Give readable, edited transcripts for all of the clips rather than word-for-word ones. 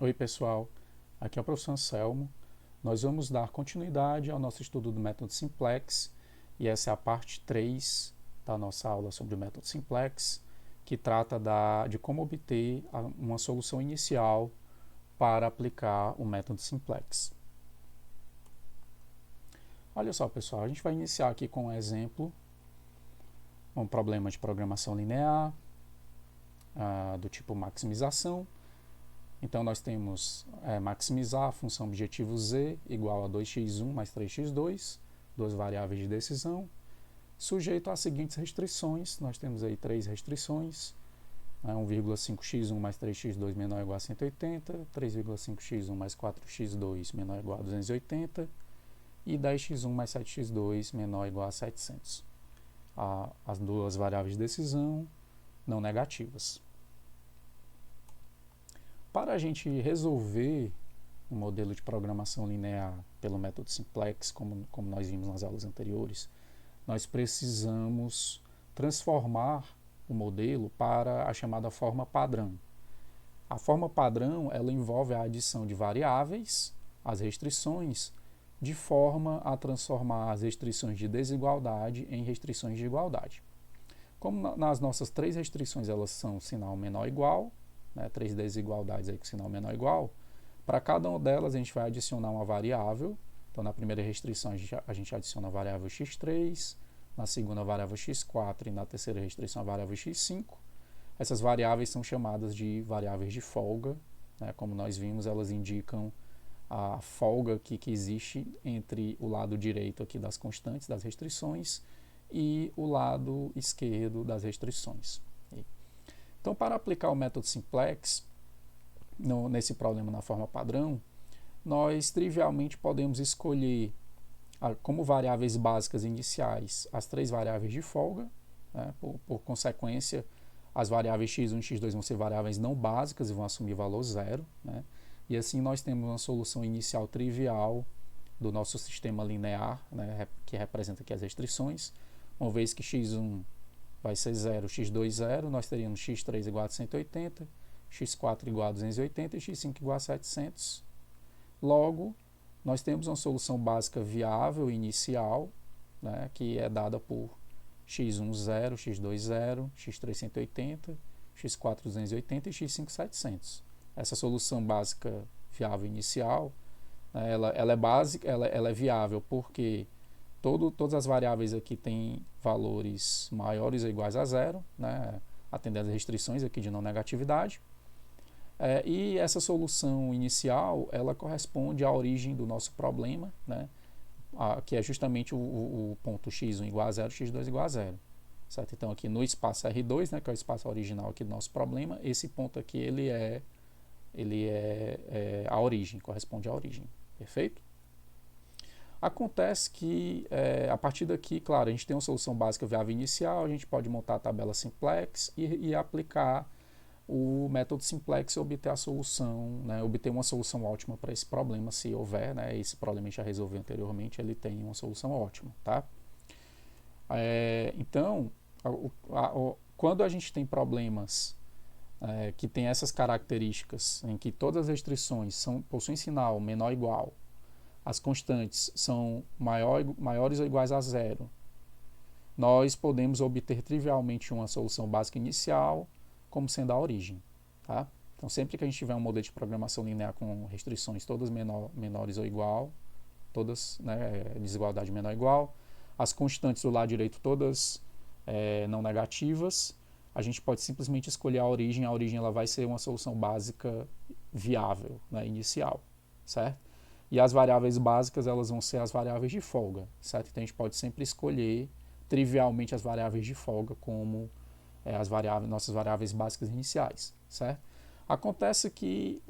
Oi pessoal, aqui é o professor Anselmo. Nós vamos dar continuidade ao nosso estudo do método simplex e essa é a parte 3 da nossa aula sobre o método simplex, que trata de como obter uma solução inicial para aplicar o método simplex. Olha só pessoal, a gente vai iniciar aqui com um exemplo, um problema de programação linear do tipo maximização. Então nós temos maximizar a função objetivo z igual a 2x1 mais 3x2, duas variáveis de decisão, sujeito às seguintes restrições. Nós temos aí três restrições: 1,5x1 mais 3x2 menor ou igual a 180, 3,5x1 mais 4x2 menor ou igual a 280 e 10x1 mais 7x2 menor ou igual a 700. As duas variáveis de decisão não negativas. Para a gente resolver um modelo de programação linear pelo método simplex, como nós vimos nas aulas anteriores, nós precisamos transformar o modelo para a chamada forma padrão. A forma padrão ela envolve a adição de variáveis, as restrições, de forma a transformar as restrições de desigualdade em restrições de igualdade. Como nas nossas três restrições elas são sinal menor ou igual, três desigualdades aí com sinal menor ou igual, para cada uma delas a gente vai adicionar uma variável. Então na primeira restrição a gente adiciona a variável x3, na segunda a variável x4 e na terceira restrição a variável x5. Essas variáveis são chamadas de variáveis de folga, como nós vimos, elas indicam a folga que existe entre o lado direito aqui das constantes, das restrições, e o lado esquerdo das restrições. Então, para aplicar o método simplex nesse problema na forma padrão, nós trivialmente podemos escolher como variáveis básicas iniciais as três variáveis de folga. Por consequência, as variáveis x1 e x2 vão ser variáveis não básicas e vão assumir valor zero. E assim nós temos uma solução inicial trivial do nosso sistema linear, que representa aqui as restrições. Uma vez que x1 vai ser 0, x2 0, nós teríamos x3 igual a 180, x4 igual a 280 e x5 igual a 700. Logo, nós temos uma solução básica viável inicial, que é dada por x1 0, x2 0, x3 180, x4 280 e x5 700. Essa solução básica viável inicial, ela é básica, ela é viável porque todas as variáveis aqui têm valores maiores ou iguais a zero, atendendo às restrições aqui de não negatividade. E essa solução inicial, ela corresponde à origem do nosso problema, que é justamente o ponto x1 igual a zero, x2 igual a zero. Certo? Então aqui no espaço R2, que é o espaço original aqui do nosso problema, esse ponto aqui ele é a origem, corresponde à origem. Perfeito? Acontece que, a partir daqui, claro, a gente tem uma solução básica viável inicial, a gente pode montar a tabela simplex e aplicar o método simplex e obter a solução, obter uma solução ótima para esse problema, se houver, esse problema a gente já resolveu anteriormente, ele tem uma solução ótima. Tá? Então, quando a gente tem problemas que tem essas características, em que todas as restrições possuem sinal menor ou igual, as constantes são maiores ou iguais a zero, nós podemos obter trivialmente uma solução básica inicial como sendo a origem. Tá? Então, sempre que a gente tiver um modelo de programação linear com restrições todas menores ou igual, todas desigualdade menor ou igual, as constantes do lado direito todas não negativas, a gente pode simplesmente escolher a origem ela vai ser uma solução básica viável, inicial, certo? E as variáveis básicas elas vão ser as variáveis de folga, certo? Então a gente pode sempre escolher trivialmente as variáveis de folga como nossas variáveis básicas iniciais, certo? Acontece que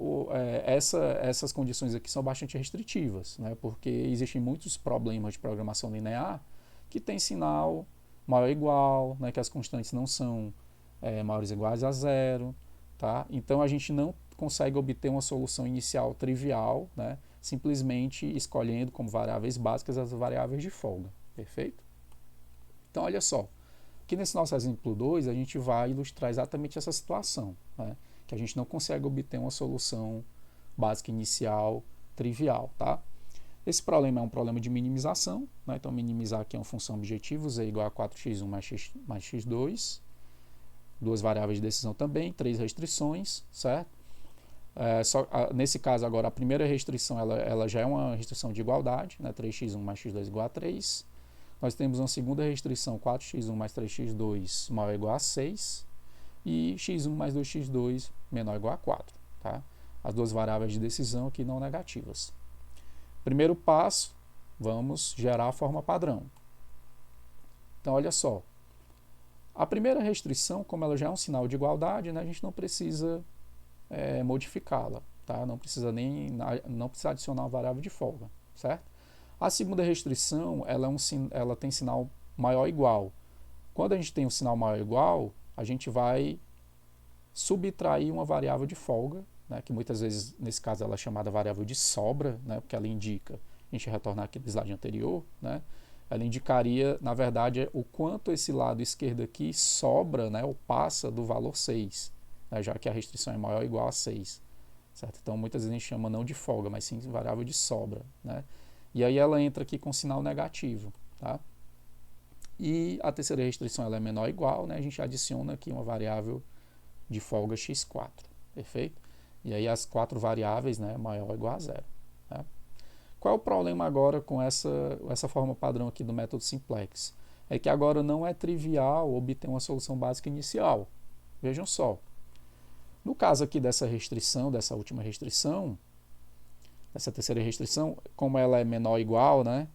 essas condições aqui são bastante restritivas, porque existem muitos problemas de programação linear que tem sinal maior ou igual, que as constantes não são maiores ou iguais a zero. Tá? Então a gente não consegue obter uma solução inicial trivial, simplesmente escolhendo como variáveis básicas as variáveis de folga. Perfeito? Então olha só, aqui nesse nosso exemplo 2 a gente vai ilustrar exatamente essa situação, que a gente não consegue obter uma solução básica inicial trivial, tá? Esse problema é um problema de minimização, né? Então minimizar aqui é uma função objetivo, z igual a 4x1 mais x2, duas variáveis de decisão também, três restrições, certo? Nesse caso agora a primeira restrição ela já é uma restrição de igualdade, né? 3x1 mais x2 igual a 3. Nós temos uma segunda restrição, 4x1 mais 3x2 maior ou igual a 6, e x1 mais 2x2 menor ou igual a 4. Tá? As duas variáveis de decisão aqui não negativas. Primeiro passo, vamos gerar a forma padrão. Então, olha só. A primeira restrição, como ela já é um sinal de igualdade, né, a gente não precisa modificá-la. Tá? Não precisa adicionar uma variável de folga. Certo? A segunda restrição, ela tem sinal maior ou igual. Quando a gente tem um sinal maior ou igual, a gente vai subtrair uma variável de folga, né, que muitas vezes, nesse caso, ela é chamada variável de sobra, né, porque ela indica, a gente retornar aqui do slide anterior, né, ela indicaria, na verdade, o quanto esse lado esquerdo aqui sobra, né, ou passa do valor 6, né, já que a restrição é maior ou igual a 6. Certo? Então, muitas vezes a gente chama não de folga, mas sim de variável de sobra. Né? E aí ela entra aqui com sinal negativo. Tá? E a terceira restrição ela é menor ou igual, né? A gente adiciona aqui uma variável de folga x4. Perfeito? E aí as quatro variáveis, né, maior ou igual a zero. Tá? Qual é o problema agora com essa forma padrão aqui do método simplex? É que agora não é trivial obter uma solução básica inicial. Vejam só. No caso aqui dessa restrição, dessa última restrição, essa terceira restrição, como ela é menor ou igual, né,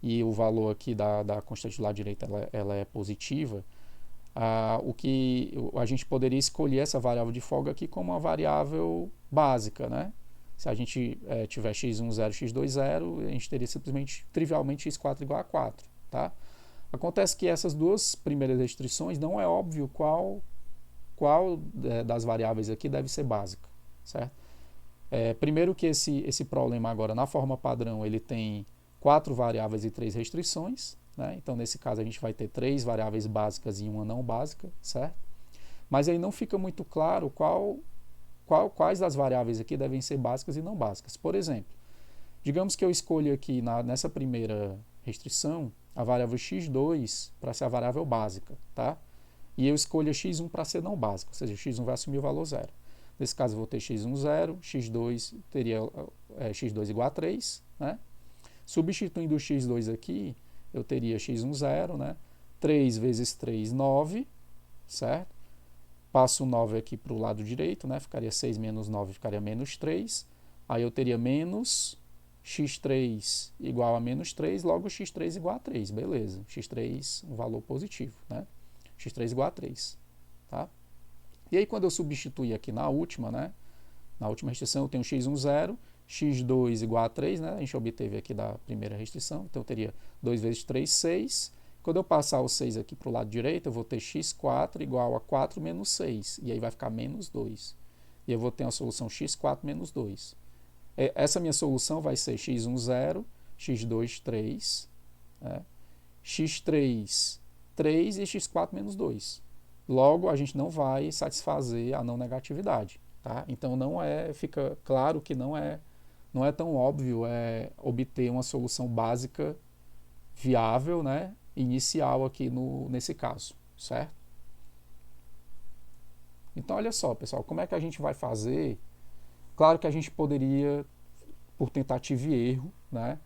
e o valor aqui da constante do lado direito ela é positiva, a gente poderia escolher essa variável de folga aqui como uma variável básica, né? Se a gente tiver x1, 0, x2, 0, a gente teria simplesmente, trivialmente, x4 igual a 4. Tá? Acontece que essas duas primeiras restrições não é óbvio qual das variáveis aqui deve ser básica. Certo? Primeiro que esse problema agora, na forma padrão, ele tem 4 variáveis e 3 restrições. Né? Então, nesse caso, a gente vai ter 3 variáveis básicas e uma não básica. Certo? Mas aí não fica muito claro quais das variáveis aqui devem ser básicas e não básicas. Por exemplo, digamos que eu escolha aqui nessa primeira restrição a variável x2 para ser a variável básica, tá? E eu escolho x1 para ser não básica, ou seja, x1 vai assumir o valor 0. Nesse caso eu vou ter x1 0, x2 teria x2 igual a 3, né? Substituindo o x2 aqui, eu teria x1 0, né? 3 vezes 3, 9, certo? Passo o 9 aqui para o lado direito, né? Ficaria 6 menos 9, ficaria menos 3. Aí eu teria menos x3 igual a menos 3, logo x3 igual a 3, beleza. x3, um valor positivo, né? x3 igual a 3. Tá? E aí quando eu substituir aqui na última, né? Na última restrição eu tenho x1 0, x2 igual a 3, né? A gente obteve aqui da primeira restrição, então eu teria 2 vezes 3, 6. Quando eu passar o 6 aqui para o lado direito, eu vou ter x4 igual a 4 menos 6. E aí vai ficar menos 2. E eu vou ter uma solução x4 menos 2. Essa minha solução vai ser x1 0, x2 3, né? x3 3 e x4 menos 2. Logo, a gente não vai satisfazer a não negatividade. Tá? Então, fica claro que não é tão óbvio obter uma solução básica viável, né? Inicial aqui nesse caso, certo? Então, olha só, pessoal, como é que a gente vai fazer? Claro que a gente poderia, por tentativa e erro, né,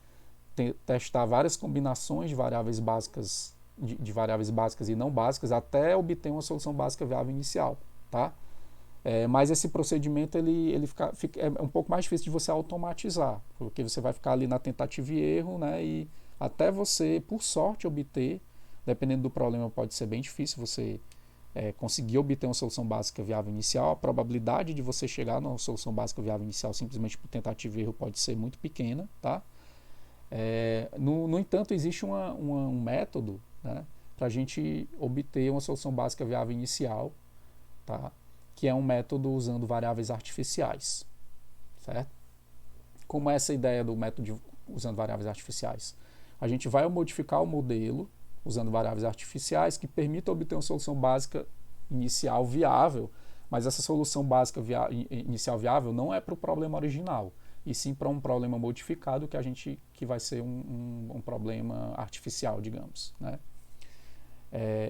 testar várias combinações de variáveis básicas, de variáveis básicas e não básicas, até obter uma solução básica viável inicial, tá? Mas esse procedimento ele é um pouco mais difícil de você automatizar, porque você vai ficar ali na tentativa e erro, né, e até você, por sorte, obter, dependendo do problema, pode ser bem difícil você conseguir obter uma solução básica viável inicial. A probabilidade de você chegar numa solução básica viável inicial simplesmente por tentativa e erro pode ser muito pequena. Tá? No entanto, existe um método, né, para a gente obter uma solução básica viável inicial, tá? Que é um método usando variáveis artificiais. Certo? Como é essa ideia do método usando variáveis artificiais? A gente vai modificar o modelo usando variáveis artificiais que permitam obter uma solução básica inicial viável Mas essa solução básica inicial viável não é para o problema original, e sim para um problema modificado que vai ser um problema artificial, digamos, né?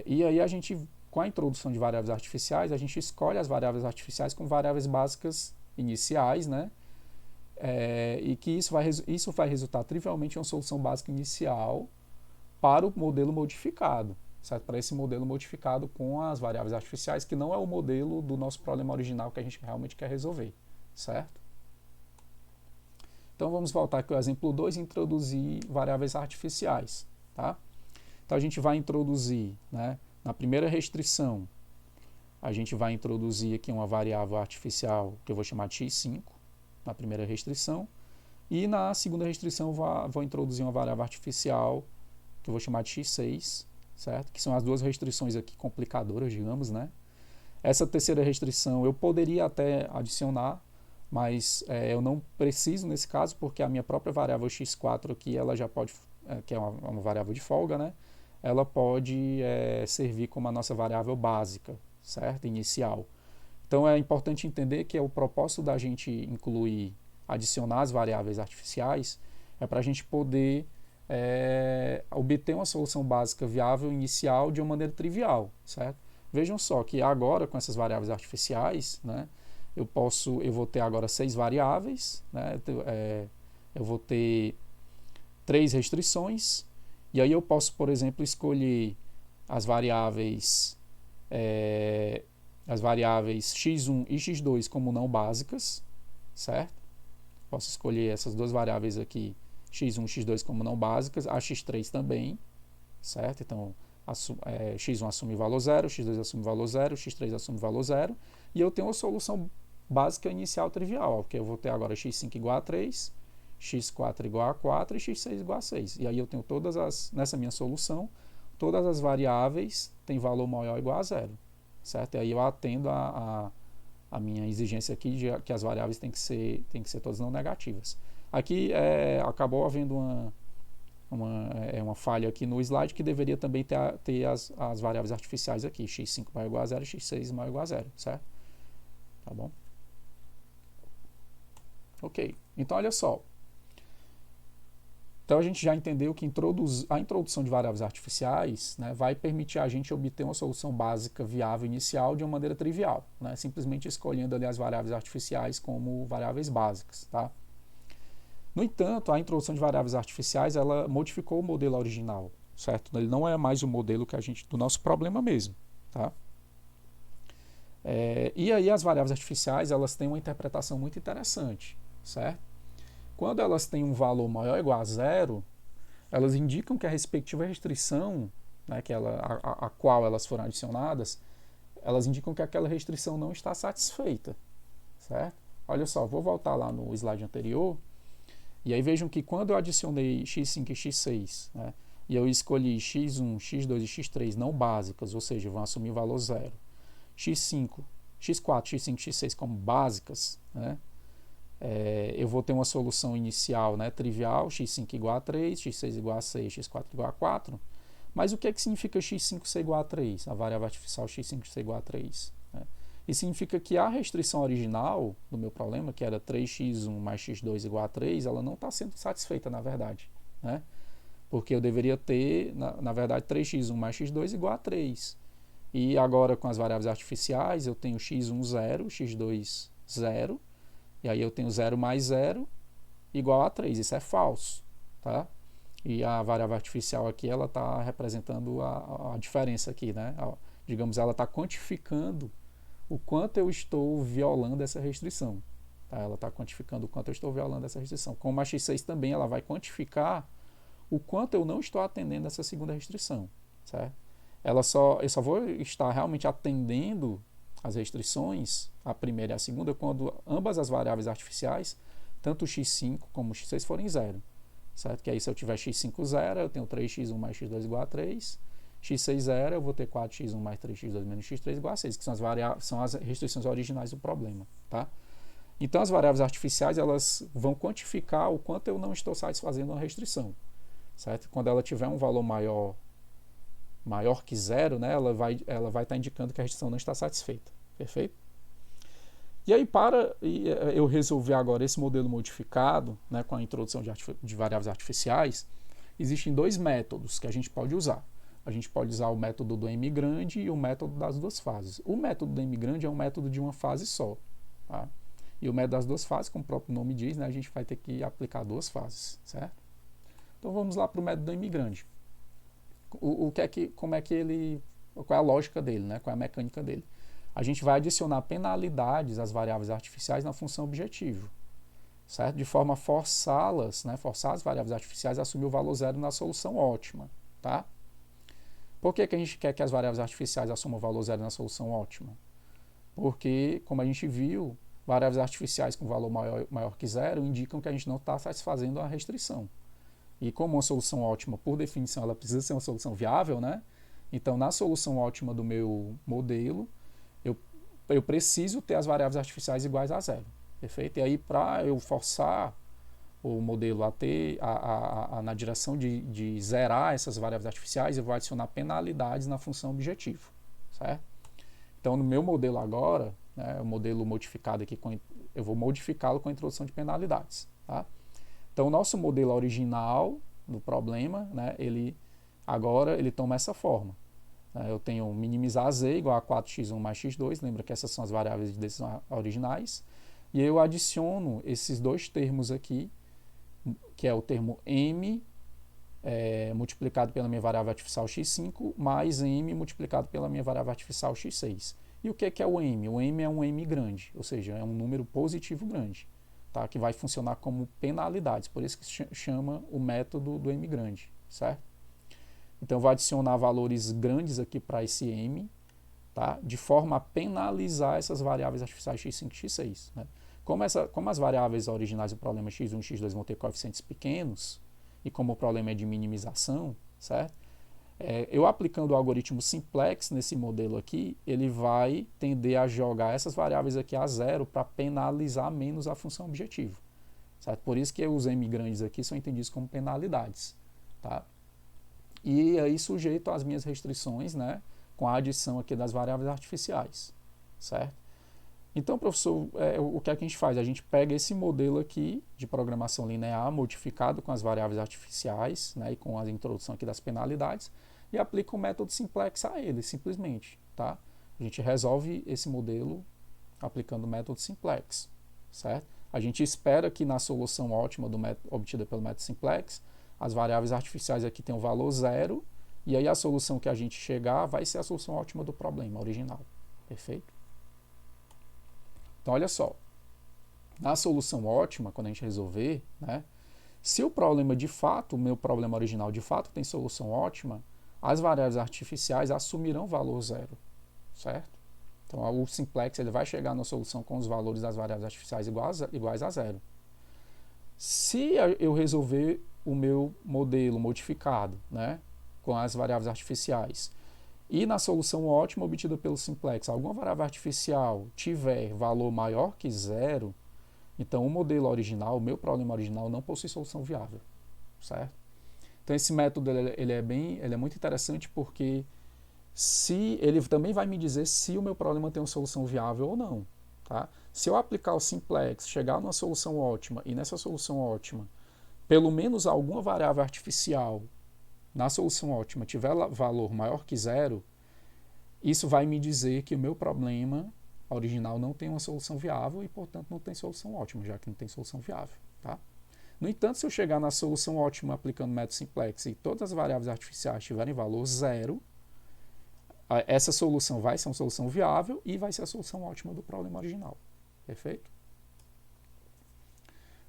E aí a gente, com a introdução de variáveis artificiais, a gente escolhe as variáveis artificiais com variáveis básicas iniciais, né? E que isso vai resultar trivialmente em uma solução básica inicial para o modelo modificado, certo? Para esse modelo modificado com as variáveis artificiais, que não é o modelo do nosso problema original que a gente realmente quer resolver, certo? Então vamos voltar aqui ao exemplo 2 e introduzir variáveis artificiais, tá? Então a gente vai introduzir, né, na primeira restrição, a gente vai introduzir aqui uma variável artificial que eu vou chamar de x5, na primeira restrição, e na segunda restrição vou introduzir uma variável artificial que eu vou chamar de x6, certo? Que são as duas restrições aqui complicadoras, digamos, né? Essa terceira restrição eu poderia até adicionar, mas eu não preciso nesse caso, porque a minha própria variável x4 aqui, ela já pode, que é uma variável de folga, né? Ela pode servir como a nossa variável básica, certo? Inicial. Então é importante entender que o propósito da gente incluir, adicionar as variáveis artificiais, é para a gente poder obter uma solução básica viável inicial de uma maneira trivial, certo? Vejam só que agora com essas variáveis artificiais, né, eu vou ter agora 6 variáveis, né, eu vou ter 3 restrições, e aí eu posso, por exemplo, escolher as variáveis x1 e x2 como não básicas, certo? Posso escolher essas duas variáveis aqui, x1 e x2 como não básicas, a x3 também, certo? Então, x1 assume valor 0, x2 assume valor 0, x3 assume valor 0, e eu tenho uma solução básica inicial trivial, porque eu vou ter agora x5 igual a 3, x4 igual a 4 e x6 igual a 6. E aí eu tenho nessa minha solução, todas as variáveis têm valor maior ou igual a 0, certo? E aí eu atendo a minha exigência aqui de que as variáveis têm que ser todas não negativas. Aqui acabou havendo uma falha aqui no slide, que deveria também ter as variáveis artificiais aqui, x5 maior ou igual a 0 e x6 maior ou igual a 0, certo? Tá bom? Ok, então olha só. Então a gente já entendeu que a introdução de variáveis artificiais, né, vai permitir a gente obter uma solução básica viável inicial de uma maneira trivial, né, simplesmente escolhendo ali as variáveis artificiais como variáveis básicas, tá? No entanto, a introdução de variáveis artificiais, ela modificou o modelo original, certo? Ele não é mais o modelo do nosso problema mesmo, tá? E aí as variáveis artificiais, elas têm uma interpretação muito interessante, certo? Quando elas têm um valor maior ou igual a 0, elas indicam que a respectiva restrição, né, a qual elas foram adicionadas, elas indicam que aquela restrição não está satisfeita, certo? Olha só, vou voltar lá no slide anterior, e aí vejam que quando eu adicionei x5 e x6, né, e eu escolhi x1, x2 e x3 não básicas, ou seja, vão assumir o valor 0, x4, x5 e x6 como básicas, né, eu vou ter uma solução inicial, né, trivial, x5 igual a 3, x6 igual a 6, x4 igual a 4. Mas o que significa x5 ser igual a 3? A variável artificial x5 ser igual a 3. Né? Isso significa que a restrição original do meu problema, que era 3x1 mais x2 igual a 3, ela não está sendo satisfeita, na verdade. Né? Porque eu deveria ter, na verdade, 3x1 mais x2 igual a 3. E agora, com as variáveis artificiais, eu tenho x1 0, x2 0, e aí eu tenho 0 mais 0 igual a 3. Isso é falso, tá? E a variável artificial aqui, ela está representando a diferença aqui, né? Digamos, ela está quantificando o quanto eu estou violando essa restrição. Tá? Ela está quantificando o quanto eu estou violando essa restrição. Como a x6 também, ela vai quantificar o quanto eu não estou atendendo essa segunda restrição, certo? Eu só vou estar realmente atendendo as restrições, a primeira e a segunda, quando ambas as variáveis artificiais, tanto o x5 como o x6 forem 0. Certo? Que aí se eu tiver x5 0, eu tenho 3x1 mais x2 igual a 3, x6 0, eu vou ter 4x1 mais 3x2 menos x3 igual a 6, que são as restrições originais do problema. Tá? Então as variáveis artificiais, elas vão quantificar o quanto eu não estou satisfazendo uma restrição. Certo? Quando ela tiver um valor maior que 0, né, ela vai estar indicando que a restrição não está satisfeita. Perfeito? E aí, para eu resolver agora esse modelo modificado, né, com a introdução de variáveis artificiais, existem dois métodos que a gente pode usar. A gente pode usar o método do M grande e o método das duas fases. O método do M grande é um método de uma fase só. Tá? E o método das duas fases, como o próprio nome diz, né, a gente vai ter que aplicar duas fases, certo? Então vamos lá para o método do M grande. Como é que ele, qual é a lógica dele, né? Qual é a mecânica dele? A gente vai adicionar penalidades às variáveis artificiais na função objetivo, certo? De forma a forçá-las, né? Forçar as variáveis artificiais a assumir o valor zero na solução ótima, tá? Por que a gente quer que as variáveis artificiais assumam o valor zero na solução ótima? Porque, como a gente viu, variáveis artificiais com valor maior que zero indicam que a gente não está satisfazendo a restrição. E como uma solução ótima, por definição, ela precisa ser uma solução viável, né? Então, na solução ótima do meu modelo, eu preciso ter as variáveis artificiais iguais a zero. Perfeito? E aí, para eu forçar o modelo a ter na direção de zerar essas variáveis artificiais, eu vou adicionar penalidades na função objetivo. Certo? Então, no meu modelo agora, né, o modelo modificado aqui, eu vou modificá-lo com a introdução de penalidades. Tá? Então, o nosso modelo original do problema, né, agora ele toma essa forma. Eu tenho minimizar z igual a 4x1 mais x2, lembra que essas são as variáveis de decisão originais, e eu adiciono esses dois termos aqui, que é o termo m multiplicado pela minha variável artificial x5, mais m multiplicado pela minha variável artificial x6. E o que é o m? O m é um m grande, ou seja, é um número positivo grande, tá? Que vai funcionar como penalidades, por isso que se chama o método do m grande, certo? Então, eu vou adicionar valores grandes aqui para esse m, tá? De forma a penalizar essas variáveis artificiais x5 e x6. Né? Como as variáveis originais do problema x1 e x2 vão ter coeficientes pequenos, e como o problema é de minimização, certo? Eu aplicando o algoritmo simplex nesse modelo aqui, ele vai tender a jogar essas variáveis aqui a zero para penalizar menos a função objetivo. Certo? Por isso que os m grandes aqui são entendidos como penalidades. Tá? E aí sujeito às minhas restrições, né, com a adição aqui das variáveis artificiais, certo? Então, professor, o que é que a gente faz? A gente pega esse modelo aqui de programação linear modificado com as variáveis artificiais, né, e com a introdução aqui das penalidades, e aplica o método simplex a ele, simplesmente, tá? A gente resolve esse modelo aplicando o método simplex, certo? A gente espera que na solução ótima obtida pelo método simplex, as variáveis artificiais aqui têm o valor zero, e aí a solução que a gente chegar vai ser a solução ótima do problema original. Perfeito? Então, olha só. Na solução ótima, quando a gente resolver, né, se o problema de fato, o meu problema original de fato tem solução ótima, as variáveis artificiais assumirão valor zero. Certo? Então, o simplex ele vai chegar na solução com os valores das variáveis artificiais iguais a zero. Se eu resolver o meu modelo modificado, né, com as variáveis artificiais, e na solução ótima obtida pelo simplex, alguma variável artificial tiver valor maior que zero, então o modelo original, o meu problema original, não possui solução viável, certo? Então esse método ele é muito interessante porque ele também vai me dizer se o meu problema tem uma solução viável ou não. Tá? Se eu aplicar o simplex, chegar numa solução ótima, e nessa solução ótima pelo menos alguma variável artificial na solução ótima tiver valor maior que zero, isso vai me dizer que o meu problema original não tem uma solução viável e, portanto, não tem solução ótima, já que não tem solução viável. Tá? No entanto, se eu chegar na solução ótima aplicando o método simplex e todas as variáveis artificiais tiverem valor zero, essa solução vai ser uma solução viável e vai ser a solução ótima do problema original. Perfeito?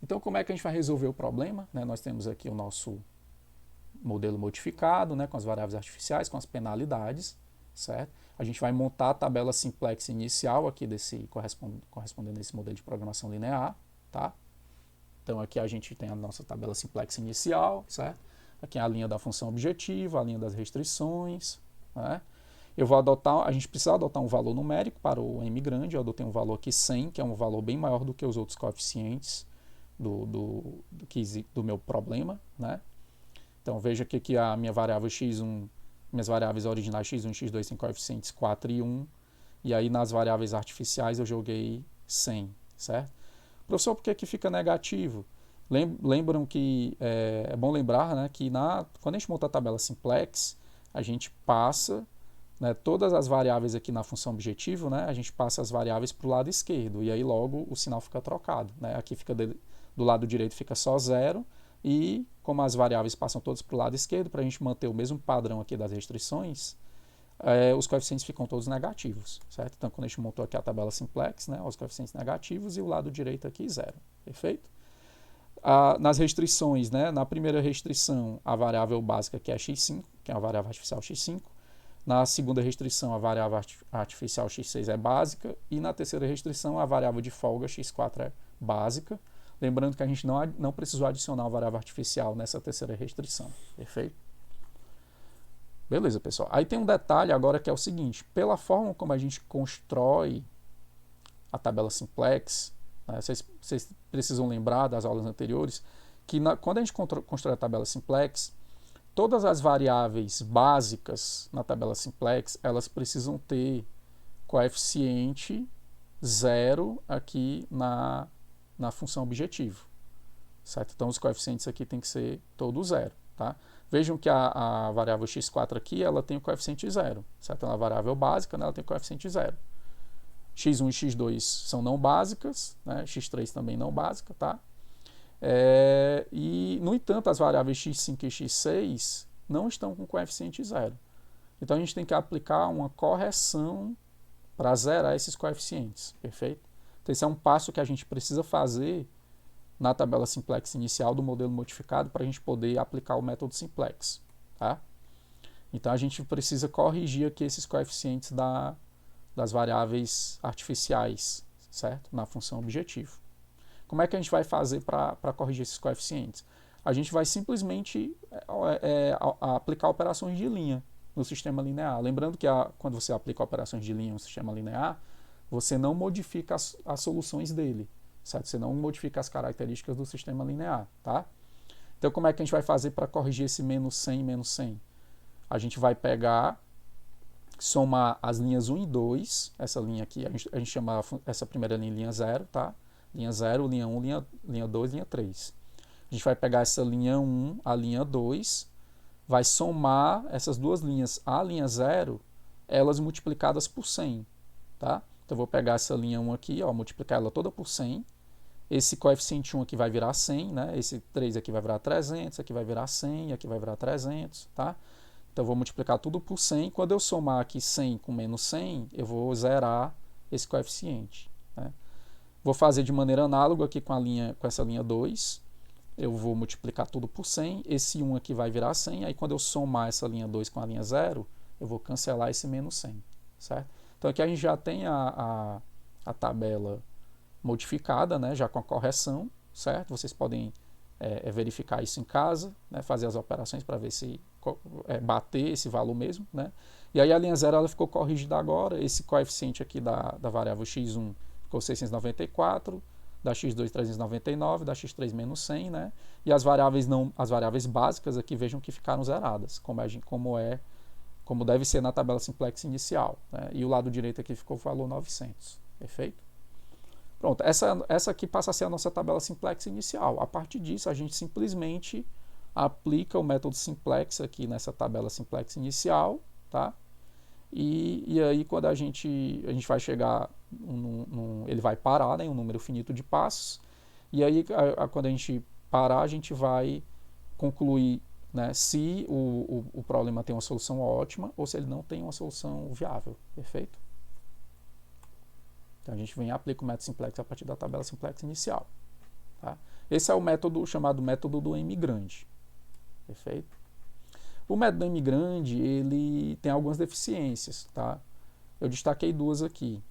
Então, como é que a gente vai resolver o problema? Né? Nós temos aqui o nosso modelo modificado, né, com as variáveis artificiais, com as penalidades, certo? A gente vai montar a tabela simplex inicial aqui correspondendo a esse modelo de programação linear, tá? Então, aqui a gente tem a nossa tabela simplex inicial, certo? Aqui é a linha da função objetiva, a linha das restrições, né? A gente precisa adotar um valor numérico para o m grande, eu adotei um valor aqui 100, que é um valor bem maior do que os outros coeficientes do meu problema, né? Então veja que aqui a minha variável x1, minhas variáveis originais x1 e x2 têm coeficientes 4 e 1, e aí nas variáveis artificiais eu joguei 100, certo? Professor, por que que fica negativo? Lembram que é bom lembrar, né, que quando a gente monta a tabela simplex, a gente passa, né, todas as variáveis aqui na função objetivo, né, a gente passa as variáveis para o lado esquerdo, e aí logo o sinal fica trocado. Né? Aqui fica do lado direito fica só 0, e como as variáveis passam todas para o lado esquerdo, para a gente manter o mesmo padrão aqui das restrições, os coeficientes ficam todos negativos, certo? Então, quando a gente montou aqui a tabela simplex, né, os coeficientes negativos e o lado direito aqui 0, perfeito? Nas restrições, né, na primeira restrição, a variável básica que é x5, que é a variável artificial x5, na segunda restrição, a variável artificial x6 é básica, e na terceira restrição, a variável de folga x4 é básica. Lembrando que a gente não precisou adicionar a variável artificial nessa terceira restrição, perfeito? Beleza, pessoal. Aí tem um detalhe agora que é o seguinte, pela forma como a gente constrói a tabela simplex, né, vocês precisam lembrar das aulas anteriores, que quando a gente constrói a tabela simplex, todas as variáveis básicas na tabela simplex, elas precisam ter coeficiente 0 aqui na função objetivo, certo? Então os coeficientes aqui tem que ser todos 0, tá? Vejam que a variável x4 aqui, ela tem o coeficiente 0, certo? Ela é uma variável básica, né? Ela tem o coeficiente 0. x1 e x2 são não básicas, né? x3 também não básica, tá? E, no entanto, as variáveis x5 e x6 não estão com coeficiente 0. Então, a gente tem que aplicar uma correção para zerar esses coeficientes, perfeito? Então, esse é um passo que a gente precisa fazer na tabela simplex inicial do modelo modificado para a gente poder aplicar o método simplex, tá? Então, a gente precisa corrigir aqui esses coeficientes das variáveis artificiais, certo? Na função objetivo. Como é que a gente vai fazer para corrigir esses coeficientes? A gente vai simplesmente aplicar operações de linha no sistema linear. Lembrando que quando você aplica operações de linha no sistema linear, você não modifica as soluções dele, certo? Você não modifica as características do sistema linear, tá? Então, como é que a gente vai fazer para corrigir esse menos 100 e menos 100? A gente vai somar as linhas 1 e 2, essa linha aqui, a gente chama essa primeira linha 0, tá? Linha 0, linha 1, linha 2, linha 3. A gente vai pegar essa linha 1, a linha 2, vai somar essas duas linhas, a linha 0, elas multiplicadas por 100, tá? Então, eu vou pegar essa linha 1 aqui, ó, multiplicar ela toda por 100. Esse coeficiente 1 aqui vai virar 100, né? Esse 3 aqui vai virar 300, aqui vai virar 100, aqui vai virar 300, tá? Então, eu vou multiplicar tudo por 100. Quando eu somar aqui 100 com menos 100, eu vou zerar esse coeficiente, né? Vou fazer de maneira análoga aqui com essa linha 2. Eu vou multiplicar tudo por 100. Esse 1 aqui vai virar 100. Aí, quando eu somar essa linha 2 com a linha 0, eu vou cancelar esse menos 100, certo? Então, aqui a gente já tem a tabela modificada, né, já com a correção, certo? Vocês podem verificar isso em casa, né, fazer as operações para ver se bater esse valor mesmo, né? E aí a linha 0 ela ficou corrigida agora. Esse coeficiente aqui da variável x1 ficou 694, da x2 399, da x3 menos 100, né? E as variáveis básicas aqui, vejam que ficaram zeradas, como deve ser na tabela simplex inicial, né? E o lado direito aqui ficou o valor 900, perfeito? Pronto, essa aqui passa a ser a nossa tabela simplex inicial. A partir disso, a gente simplesmente aplica o método simplex aqui nessa tabela simplex inicial, tá? E aí, quando a gente vai chegar, ele vai parar, né, um número finito de passos, e aí, quando a gente parar, a gente vai concluir, né, se o problema tem uma solução ótima ou se ele não tem uma solução viável, perfeito? Então, a gente vem e aplica o método simplex a partir da tabela simplex inicial, tá? Esse é o método chamado método do M grande, perfeito? O método M grande, ele tem algumas deficiências, tá? Eu destaquei duas aqui,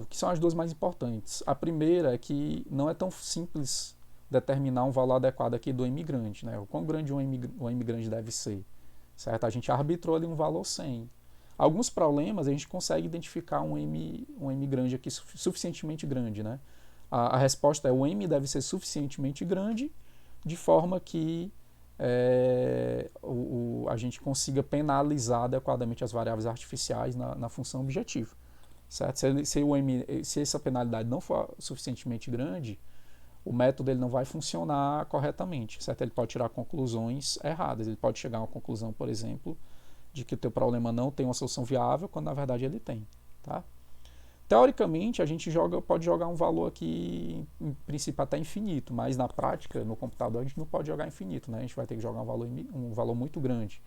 que são as duas mais importantes. A primeira é que não é tão simples determinar um valor adequado aqui do M grande, né? O quão grande o M grande deve ser, certo? A gente arbitrou ali um valor 100. Alguns problemas a gente consegue identificar um M grande aqui suficientemente grande, né? A resposta é: o M deve ser suficientemente grande de forma que a gente consiga penalizar adequadamente as variáveis artificiais na função objetivo, certo? Se essa penalidade não for suficientemente grande, o método ele não vai funcionar corretamente, certo? Ele pode tirar conclusões erradas, ele pode chegar a uma conclusão, por exemplo, de que o teu problema não tem uma solução viável, quando na verdade ele tem, tá? Teoricamente, a gente pode jogar um valor aqui, em princípio até infinito, mas na prática, no computador, a gente não pode jogar infinito, né? A gente vai ter que jogar um valor muito grande.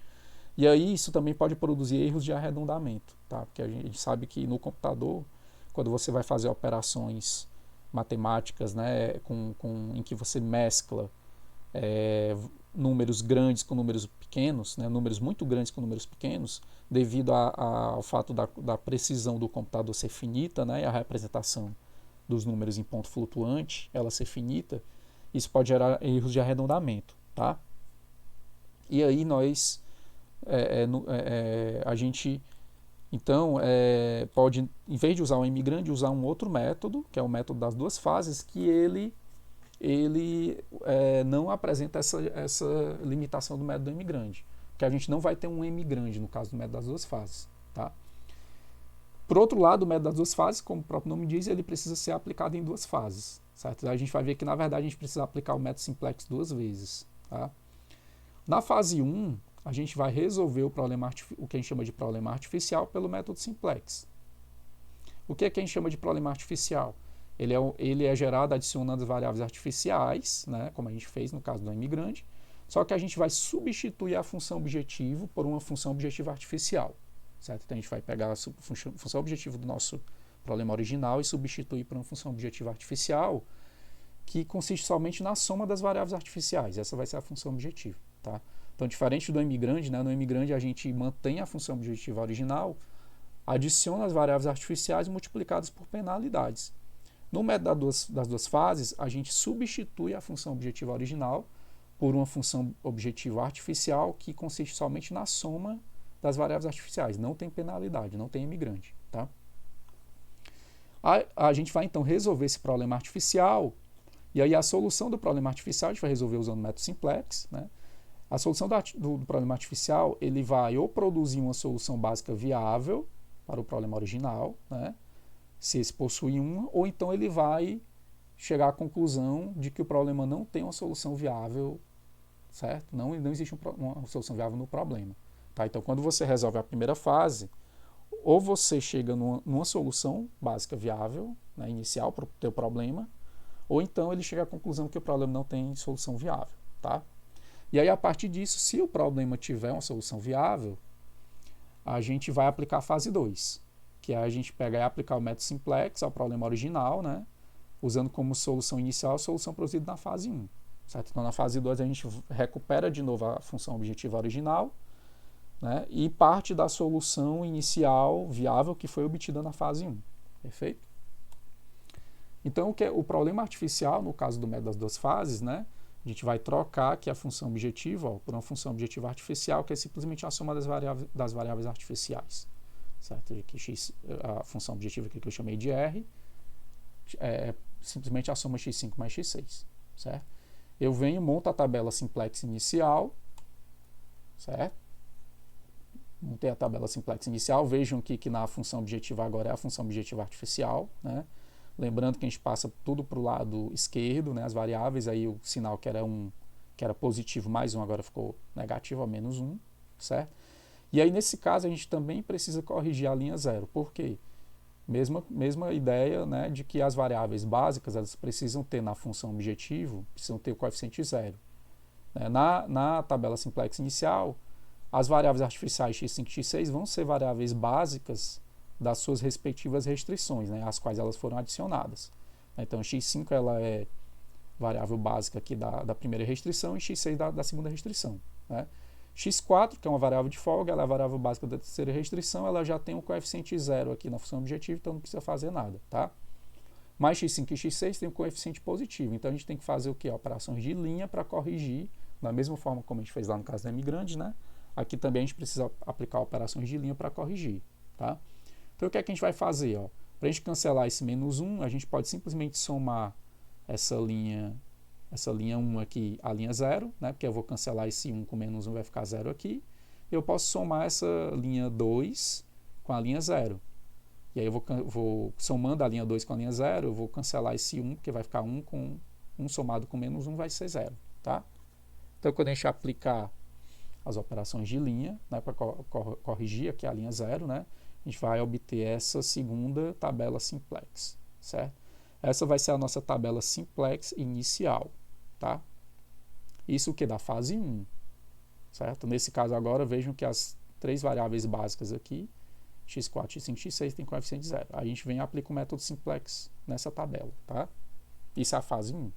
E aí isso também pode produzir erros de arredondamento, tá? Porque a gente sabe que no computador, quando você vai fazer operações matemáticas, né, em que você mescla números grandes com números pequenos, né, números muito grandes com números pequenos, devido ao fato da precisão do computador ser finita, né, e a representação dos números em ponto flutuante ela ser finita, isso pode gerar erros de arredondamento, tá? E aí a gente então pode, em vez de usar o m grande, usar um outro método, que é o método das duas fases, que ele não apresenta essa limitação do método m grande, porque a gente não vai ter um m grande no caso do método das duas fases, tá? Por outro lado, o método das duas fases, como o próprio nome diz, ele precisa ser aplicado em duas fases, certo? A gente vai ver que, na verdade, a gente precisa aplicar o método simplex duas vezes, tá? Na fase 1, a gente vai resolver o que a gente chama de problema artificial pelo método simplex. O que a gente chama de problema artificial? Ele é gerado adicionando as variáveis artificiais, né, como a gente fez no caso do m grande, só que a gente vai substituir a função objetivo por uma função objetiva artificial, certo? Então a gente vai pegar a função objetiva do nosso problema original e substituir por uma função objetiva artificial que consiste somente na soma das variáveis artificiais. Essa vai ser a função objetiva, tá? Então, diferente do m grande, né, no m grande a gente mantém a função objetiva original, adiciona as variáveis artificiais multiplicadas por penalidades. No método das duas fases, a gente substitui a função objetiva original por uma função objetiva artificial que consiste somente na soma das variáveis artificiais. Não tem penalidade, não tem m grande, tá? A gente vai então resolver esse problema artificial, e aí a solução do problema artificial a gente vai resolver usando o método simplex, né? A solução do problema artificial, ele vai ou produzir uma solução básica viável para o problema original, né, se esse possui uma, ou então ele vai chegar à conclusão de que o problema não tem uma solução viável, certo? Não existe uma solução viável no problema. Tá? Então, quando você resolve a primeira fase, ou você chega numa solução básica viável, né, inicial para o teu problema, ou então ele chega à conclusão que o problema não tem solução viável, tá? E aí, a partir disso, se o problema tiver uma solução viável, a gente vai aplicar a fase 2, que é a gente pegar e aplicar o método simplex ao problema original, né, usando como solução inicial a solução produzida na fase 1. Certo? Então, na fase 2, a gente recupera de novo a função objetiva original, né, e parte da solução inicial viável que foi obtida na fase 1. Perfeito? Então, o problema artificial, no caso do método das duas fases, né, a gente vai trocar aqui a função objetiva por uma função objetiva artificial, que é simplesmente a soma das variáveis artificiais. Certo? Aqui, a função objetiva que eu chamei de R é simplesmente a soma x5 mais x6. Certo? Eu venho, monto a tabela simplex inicial, certo? Montei a tabela simplex inicial, vejam que na função objetiva agora é a função objetiva artificial, né? Lembrando que a gente passa tudo para o lado esquerdo, né, as variáveis, aí o sinal que era positivo mais 1 agora ficou negativo, a menos 1, certo? E aí nesse caso a gente também precisa corrigir a linha 0, por quê? Mesma ideia, né, de que as variáveis básicas elas precisam ter na função objetivo, precisam ter o coeficiente 0. Na tabela simplex inicial, as variáveis artificiais x5 e x6 vão ser variáveis básicas das suas respectivas restrições, né, às quais elas foram adicionadas. Então, x5 ela é variável básica aqui da primeira restrição e x6 da segunda restrição. Né? x4, que é uma variável de folga, ela é a variável básica da terceira restrição, ela já tem um coeficiente 0 aqui na função objetiva, então não precisa fazer nada. Tá? Mais x5 e x6 tem um coeficiente positivo, então a gente tem que fazer o quê? Operações de linha para corrigir, da mesma forma como a gente fez lá no caso da m grande, né? Aqui também a gente precisa aplicar operações de linha para corrigir. Tá? Então, o que é que a gente vai fazer? Para a gente cancelar esse menos 1, a gente pode simplesmente somar essa linha 1 aqui, a linha 0, né? Porque eu vou cancelar esse 1 com menos 1, vai ficar 0 aqui. Eu posso somar essa linha 2 com a linha 0. E aí eu vou somando a linha 2 com a linha 0, eu vou cancelar esse 1, porque vai ficar 1 com 1 somado com menos 1 vai ser 0, tá? Então, quando a gente aplicar as operações de linha, né, para corrigir aqui a linha 0, né, a gente vai obter essa segunda tabela simplex, certo? Essa vai ser a nossa tabela simplex inicial, tá? Isso que da fase 1, certo? Nesse caso agora, vejam que as três variáveis básicas aqui, x4, x5, x6, tem coeficiente 0. Aí a gente vem e aplica o método simplex nessa tabela, tá? Isso é a fase 1.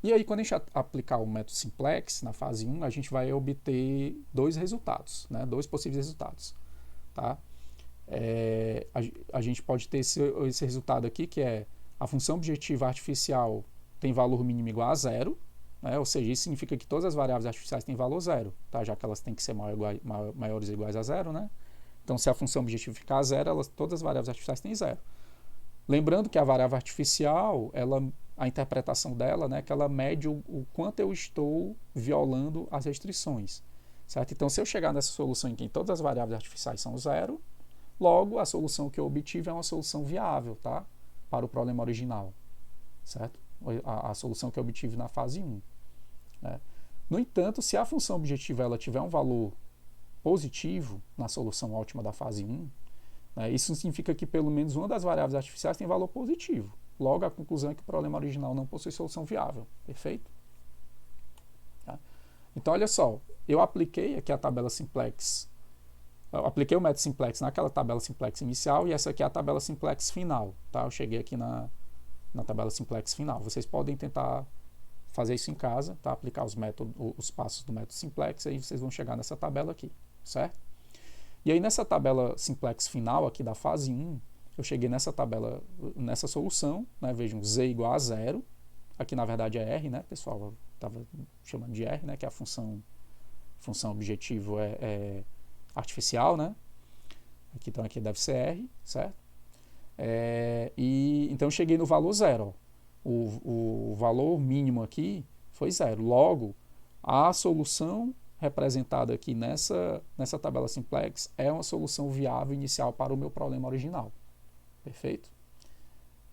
E aí, quando a gente aplicar o método simplex na fase 1, a gente vai obter dois resultados, né? Dois possíveis resultados, tá? A gente pode ter esse resultado aqui, que é a função objetiva artificial tem valor mínimo igual a 0, né? Ou seja, isso significa que todas as variáveis artificiais têm valor 0, tá? Já que elas têm que ser maiores ou iguais a 0, né? Então, se a função objetiva ficar 0, todas as variáveis artificiais têm 0. Lembrando que a variável artificial, a interpretação dela, né, que ela mede o quanto eu estou violando as restrições, certo? Então, se eu chegar nessa solução em que todas as variáveis artificiais são 0, logo a solução que eu obtive é uma solução viável, tá? Para o problema original, certo? A solução que eu obtive na fase 1. Né? No entanto, se a função objetiva ela tiver um valor positivo na solução ótima da fase 1, né, isso significa que pelo menos uma das variáveis artificiais tem valor positivo. Logo, a conclusão é que o problema original não possui solução viável. Perfeito? Tá? Então, olha só, eu apliquei aqui a tabela simplex, eu apliquei o método simplex naquela tabela simplex inicial e essa aqui é a tabela simplex final. Tá? Eu cheguei aqui na tabela simplex final. Vocês podem tentar fazer isso em casa, tá? Aplicar os passos do método simplex, aí vocês vão chegar nessa tabela aqui, certo? E aí nessa tabela simplex final aqui da fase 1, eu cheguei nessa tabela, nessa solução, né? Vejam, z igual a 0, aqui na verdade é r, né, pessoal? Eu estava chamando de r, né, que é a função objetivo é artificial, né? Então aqui deve ser r, certo? Então eu cheguei no valor 0, ó. O valor mínimo aqui foi 0. Logo, a solução representada aqui nessa tabela simplex é uma solução viável inicial para o meu problema original. Perfeito?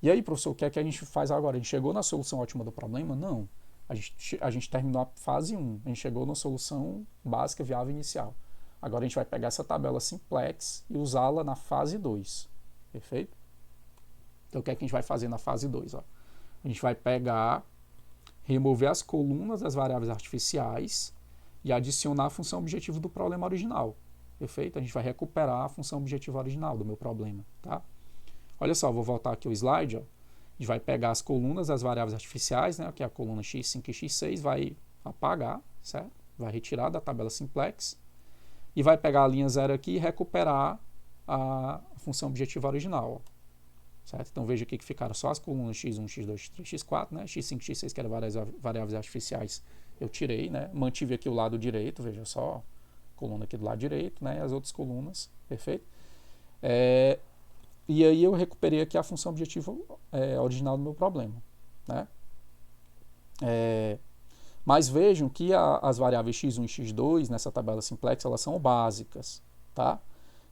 E aí, professor, o que é que a gente faz agora? A gente chegou na solução ótima do problema? Não. A gente terminou a fase 1. A gente chegou na solução básica viável inicial. Agora a gente vai pegar essa tabela simplex e usá-la na fase 2. Perfeito? Então, o que é que a gente vai fazer na fase 2? Ó? A gente vai remover as colunas das variáveis artificiais e adicionar a função objetiva do problema original. Perfeito? A gente vai recuperar a função objetiva original do meu problema. Tá? Olha só, vou voltar aqui o slide. Ó. A gente vai pegar as colunas das variáveis artificiais, né, que é a coluna x5 e x6, vai apagar, certo? Vai retirar da tabela simplex e vai pegar a linha 0 aqui e recuperar a função objetiva original. Ó. Certo? Então veja aqui que ficaram só as colunas x1, x2, x3, x4, né? x5, x6, que eram variáveis artificiais, eu tirei, né? Mantive aqui o lado direito, veja só, coluna aqui do lado direito, né? As outras colunas, perfeito? E aí eu recuperei aqui a função objetiva original do meu problema, né? Mas vejam que as variáveis x1 e x2 nessa tabela simplex, elas são básicas, tá?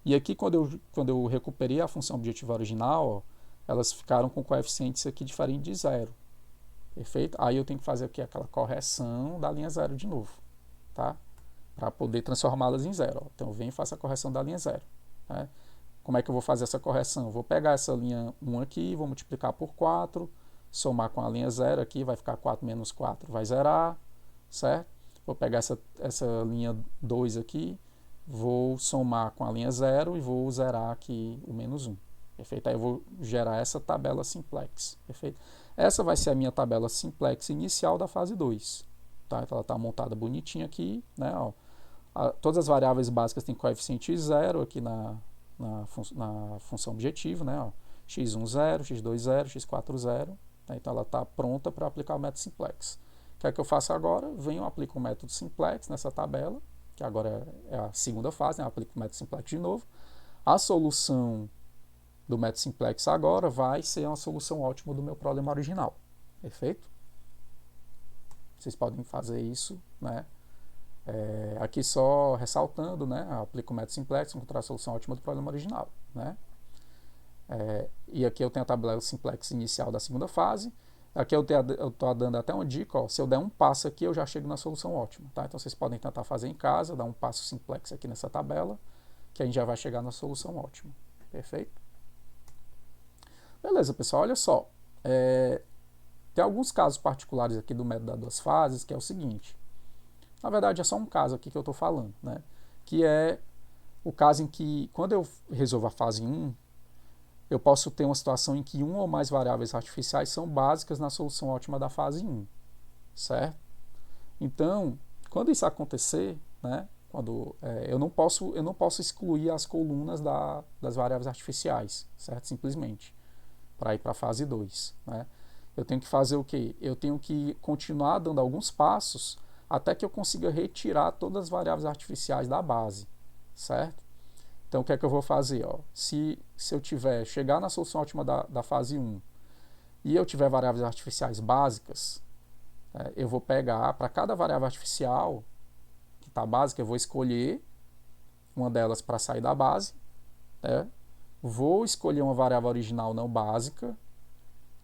E aqui quando eu recuperei a função objetiva original, ó, elas ficaram com coeficientes aqui diferentes de 0. Perfeito? Aí eu tenho que fazer aqui aquela correção da linha 0 de novo, tá? Para poder transformá-las em 0. Ó. Então eu venho e faço a correção da linha 0. Né? Como é que eu vou fazer essa correção? Eu vou pegar essa linha 1 aqui, vou multiplicar por 4, somar com a linha 0 aqui, vai ficar 4 menos 4, vai zerar, certo? Vou pegar essa linha 2 aqui, vou somar com a linha 0 e vou zerar aqui o menos 1. Perfeito? Aí eu vou gerar essa tabela simplex. Perfeito? Essa vai ser a minha tabela simplex inicial da fase 2. Tá? Então ela está montada bonitinha aqui. Né? Ó, todas as variáveis básicas têm coeficiente 0 aqui na função objetivo. Né? Ó, x1 0, x2 0, x4 0. Né? Então ela está pronta para aplicar o método simplex. O que é que eu faço agora? Venho e aplico o método simplex nessa tabela, que agora é a segunda fase. Né? Eu aplico o método simplex de novo. A solução do método simplex agora vai ser uma solução ótima do meu problema original. Perfeito? Vocês podem fazer isso, né? Aqui só ressaltando, né? Eu aplico o método simplex, encontrar a solução ótima do problema original. né? E aqui eu tenho a tabela simplex inicial da segunda fase. Aqui eu estou dando até uma dica, ó, se eu der um passo aqui eu já chego na solução ótima, tá? Então vocês podem tentar fazer em casa, dar um passo simplex aqui nessa tabela, que a gente já vai chegar na solução ótima. Perfeito? Beleza, pessoal, olha só. Tem alguns casos particulares aqui do método das duas fases, que é o seguinte. Na verdade, é só um caso aqui que eu estou falando, né? Que é o caso em que, quando eu resolvo a fase 1, eu posso ter uma situação em que uma ou mais variáveis artificiais são básicas na solução ótima da fase 1, certo? Então, quando isso acontecer, né, eu não posso excluir as colunas das variáveis artificiais, certo? Simplesmente, para ir para a fase 2, né? Eu tenho que fazer o quê? Eu tenho que continuar dando alguns passos até que eu consiga retirar todas as variáveis artificiais da base, certo? Então, o que é que eu vou fazer? Ó? Se eu chegar na solução ótima da fase 1 e eu tiver variáveis artificiais básicas, eu vou pegar, para cada variável artificial que está básica, eu vou escolher uma delas para sair da base, né? Vou escolher uma variável original não básica,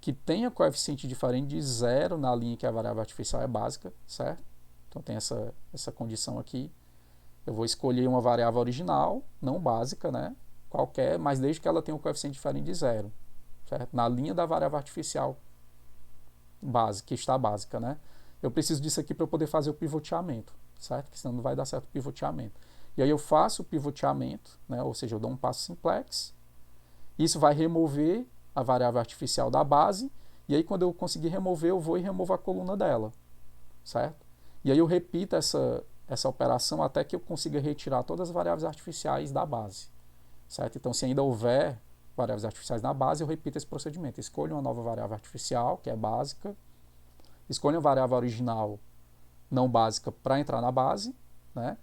que tenha coeficiente diferente de 0 na linha que a variável artificial é básica, certo? Então, tem essa condição aqui. Eu vou escolher uma variável original, não básica, né? Qualquer, mas desde que ela tenha um coeficiente diferente de 0, certo? Na linha da variável artificial básica, que está básica, né? Eu preciso disso aqui para eu poder fazer o pivoteamento, certo? Porque senão não vai dar certo o pivoteamento. E aí eu faço o pivoteamento, né? Ou seja, eu dou um passo simplex. Isso vai remover a variável artificial da base. E aí quando eu conseguir remover, eu vou e removo a coluna dela, certo? E aí eu repito essa operação até que eu consiga retirar todas as variáveis artificiais da base, certo? Então, se ainda houver variáveis artificiais na base, eu repito esse procedimento. Escolho uma nova variável artificial, que é básica, escolho uma variável original não básica para entrar na base, né?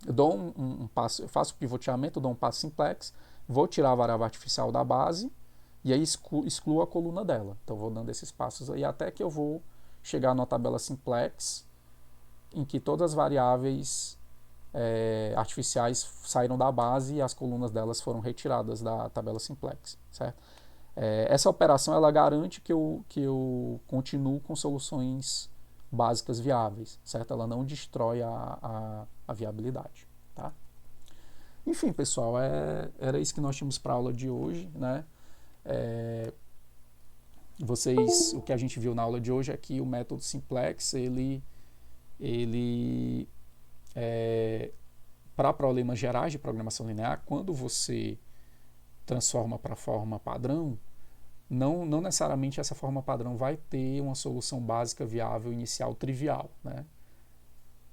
Eu dou um passo, eu faço o pivoteamento, dou um passo simplex, vou tirar a variável artificial da base e aí excluo a coluna dela. Então, vou dando esses passos aí até que eu vou chegar numa tabela simplex em que todas as variáveis artificiais saíram da base e as colunas delas foram retiradas da tabela simplex, certo? Essa operação ela garante que eu continuo com soluções básicas viáveis, certo? Ela não destrói a viabilidade, tá? Enfim, pessoal, era isso que nós tínhamos para a aula de hoje, né? O que a gente viu na aula de hoje é que o método simplex, para problemas gerais de programação linear, quando você transforma para a forma padrão, não necessariamente essa forma padrão vai ter uma solução básica viável inicial trivial, né?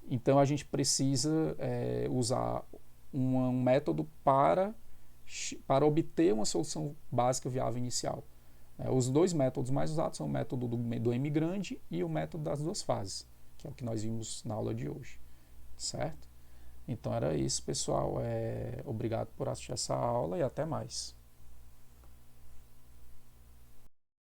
Então a gente precisa usar um método para obter uma solução básica viável inicial. Os dois métodos mais usados são o método do M grande e o método das duas fases, que é o que nós vimos na aula de hoje, certo? Então era isso, pessoal. Obrigado por assistir essa aula e até mais.